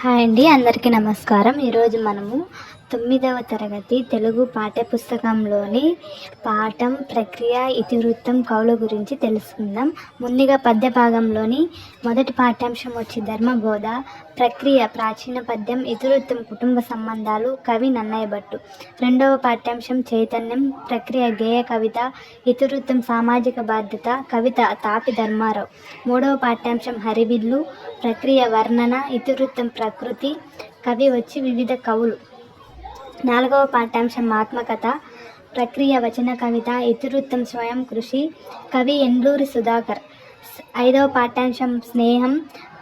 Hi అండి, అందరికీ నమస్కారం. ఈరోజు మనము 9వ తరగతి తెలుగు పాఠ్యపుస్తకంలోని పాఠం, ప్రక్రియ, ఇతివృత్తం, కవుల గురించి తెలుసుకుందాం. ముందుగా పద్య భాగంలోని మొదటి పాఠ్యాంశం వచ్చి ధర్మబోధ, ప్రక్రియ ప్రాచీన పద్యం, ఇతివృత్తం కుటుంబ సంబంధాలు, కవి నన్నయ్య భట్టు. రెండవ పాఠ్యాంశం చైతన్యం, ప్రక్రియ గేయ కవిత, ఇతివృత్తం సామాజిక బాధ్యత, కవిత తాపి ధర్మారావు. మూడవ పాఠ్యాంశం హరివిల్లు, ప్రక్రియ వర్ణన, ఇతివృత్తం ప్రకృతి, కవి వచ్చి వివిధ కవులు. నాలుగవ పాఠ్యాంశం ఆత్మకథ, ప్రక్రియ వచన కవిత, ఇతివృత్తం స్వయం కృషి, కవి ఎండ్లూరి సుధాకర్. ఐదవ పాఠ్యాంశం స్నేహం,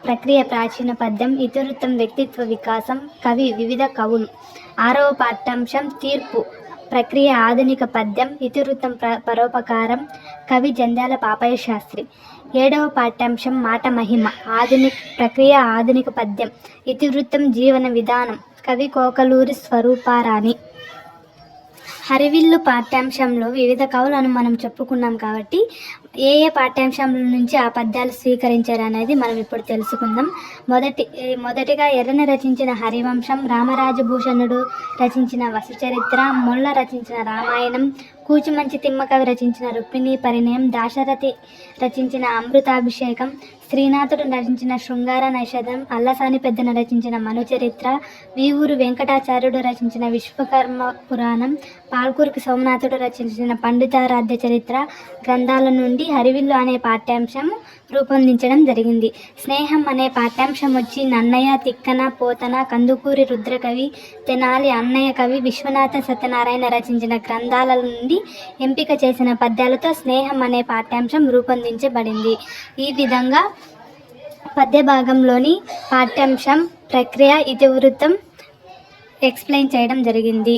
ప్రక్రియ ప్రాచీన పద్యం, ఇతివృత్తం వ్యక్తిత్వ వికాసం, కవి వివిధ కవులు. ఆరవ పాఠ్యాంశం తీర్పు, ప్రక్రియ ఆధునిక పద్యం, ఇతివృత్తం పరోపకారం, కవి జంధ్యాల పాపయ్య శాస్త్రి. ఏడవ పాఠ్యాంశం మాట మహిమ, ప్రక్రియ ఆధునిక పద్యం, ఇతివృత్తం జీవన విధానం, కవి కోకలూరి స్వరూపారాణి. హరివిల్లు పాఠ్యాంశంలో వివిధ కవులను మనం చెప్పుకున్నాం కాబట్టి ఏ పాఠ్యాంశంల నుంచి ఆ పద్యాలు స్వీకరించారు అనేది మనం ఇప్పుడు తెలుసుకుందాం. మొదటిగా ఎర్రన రచించిన హరివంశం, రామరాజభూషణుడు రచించిన వసుచరిత్ర, మొల్ల రచించిన రామాయణం, కూచిమంచి తిమ్మకవి రచించిన రుక్మిణీ పరిణయం, దాశరథి రచించిన అమృతాభిషేకం, శ్రీనాథుడు రచించిన శృంగార నైషధం, అల్లసాని పెద్దన రచించిన మనుచరిత్ర, వీవూరు వెంకటాచార్యుడు రచించిన విశ్వకర్మ పురాణం, పాల్కురికి సోమనాథుడు రచించిన పండితారాధ్య చరిత్ర గ్రంథాల నుండి హరివిల్లు అనే పాఠ్యాంశం రూపొందించడం జరిగింది. స్నేహం అనే పాఠ్యాంశం వచ్చి నన్నయ్య, తిక్కన, పోతన, కందుకూరి రుద్రకవి, తెనాలి అన్నయ్య కవి, విశ్వనాథ సత్యనారాయణ రచించిన గ్రంథాల నుండి ఎంపిక చేసిన పద్యాలతో స్నేహం అనే పాఠ్యాంశం రూపొందించబడింది. ఈ విధంగా పద్య భాగంలోని పాఠ్యాంశం, ప్రక్రియ, ఇతివృత్తం ఎక్స్ప్లెయిన్ చేయడం జరిగింది.